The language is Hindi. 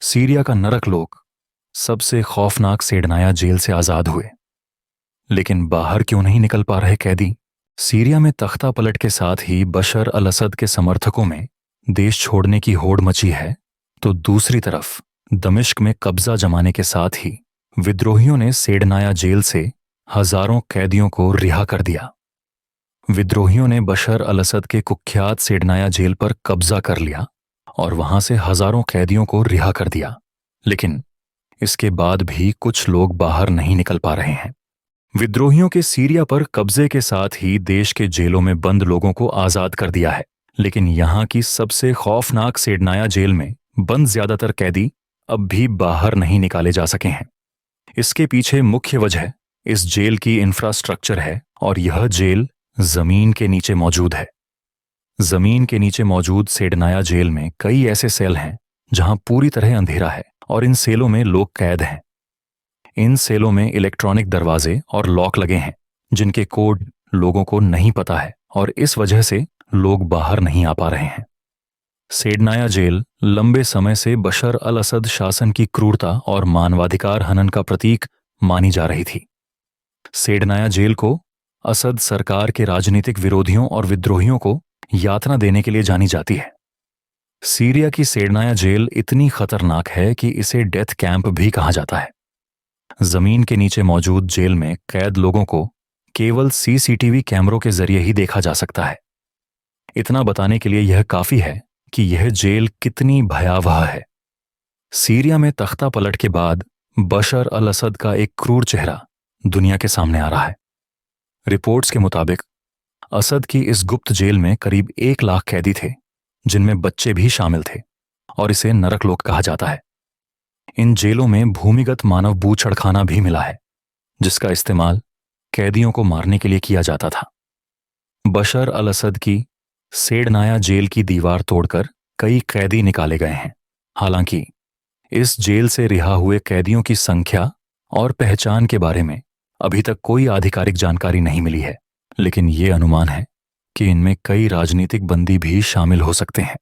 सीरिया का नरक लोक सबसे खौफनाक सेडनाया जेल से आजाद हुए। लेकिन बाहर क्यों नहीं निकल पा रहे कैदी? सीरिया में तख्ता पलट के साथ ही बशर अल असद के समर्थकों में देश छोड़ने की होड़ मची है, तो दूसरी तरफ दमिश्क में कब्जा जमाने के साथ ही विद्रोहियों ने सेडनाया जेल से हजारों कैदियों को रिहा कर दिया। विद्रोहियों ने बशर अल असद के कुख्यात सेडनाया जेल पर कब्जा कर लिया और वहां से हजारों कैदियों को रिहा कर दिया। लेकिन इसके बाद भी कुछ लोग बाहर नहीं निकल पा रहे हैं। विद्रोहियों के सीरिया पर कब्जे के साथ ही देश के जेलों में बंद लोगों को आजाद कर दिया है, लेकिन यहां की सबसे खौफनाक सेडनाया जेल में बंद ज्यादातर कैदी अब भी बाहर नहीं निकाले जा सके हैं। इसके पीछे मुख्य वजह इस जेल की इंफ्रास्ट्रक्चर है, और यह जेल जमीन के नीचे मौजूद है। जमीन के नीचे मौजूद सेडनाया जेल में कई ऐसे सेल हैं जहां पूरी तरह अंधेरा है, और इन सेलों में लोग कैद हैं। इन सेलों में इलेक्ट्रॉनिक दरवाजे और लॉक लगे हैं जिनके कोड लोगों को नहीं पता है, और इस वजह से लोग बाहर नहीं आ पा रहे हैं। सेडनाया जेल लंबे समय से बशर अल असद शासन की क्रूरता और मानवाधिकार हनन का प्रतीक मानी जा रही थी। सेडनाया जेल को असद सरकार के राजनीतिक विरोधियों और विद्रोहियों को यातना देने के लिए जानी जाती है। सीरिया की सेडनाया जेल इतनी खतरनाक है कि इसे डेथ कैंप भी कहा जाता है। जमीन के नीचे मौजूद जेल में कैद लोगों को केवल सीसीटीवी कैमरों के जरिए ही देखा जा सकता है। इतना बताने के लिए यह काफी है कि यह जेल कितनी भयावह है। सीरिया में तख्ता पलट के बाद बशर अल असद का एक क्रूर चेहरा दुनिया के सामने आ रहा है। रिपोर्ट्स के मुताबिक असद की इस गुप्त जेल में करीब 1 लाख कैदी थे, जिनमें बच्चे भी शामिल थे, और इसे नरकलोक कहा जाता है। इन जेलों में भूमिगत मानव बूछड़खाना भी मिला है, जिसका इस्तेमाल कैदियों को मारने के लिए किया जाता था। बशर अल असद की सेडनाया जेल की दीवार तोड़कर कई कैदी निकाले गए हैं। हालांकि इस जेल से रिहा हुए कैदियों की संख्या और पहचान के बारे में अभी तक कोई आधिकारिक जानकारी नहीं मिली है, लेकिन ये अनुमान है कि इनमें कई राजनीतिक बंदी भी शामिल हो सकते हैं।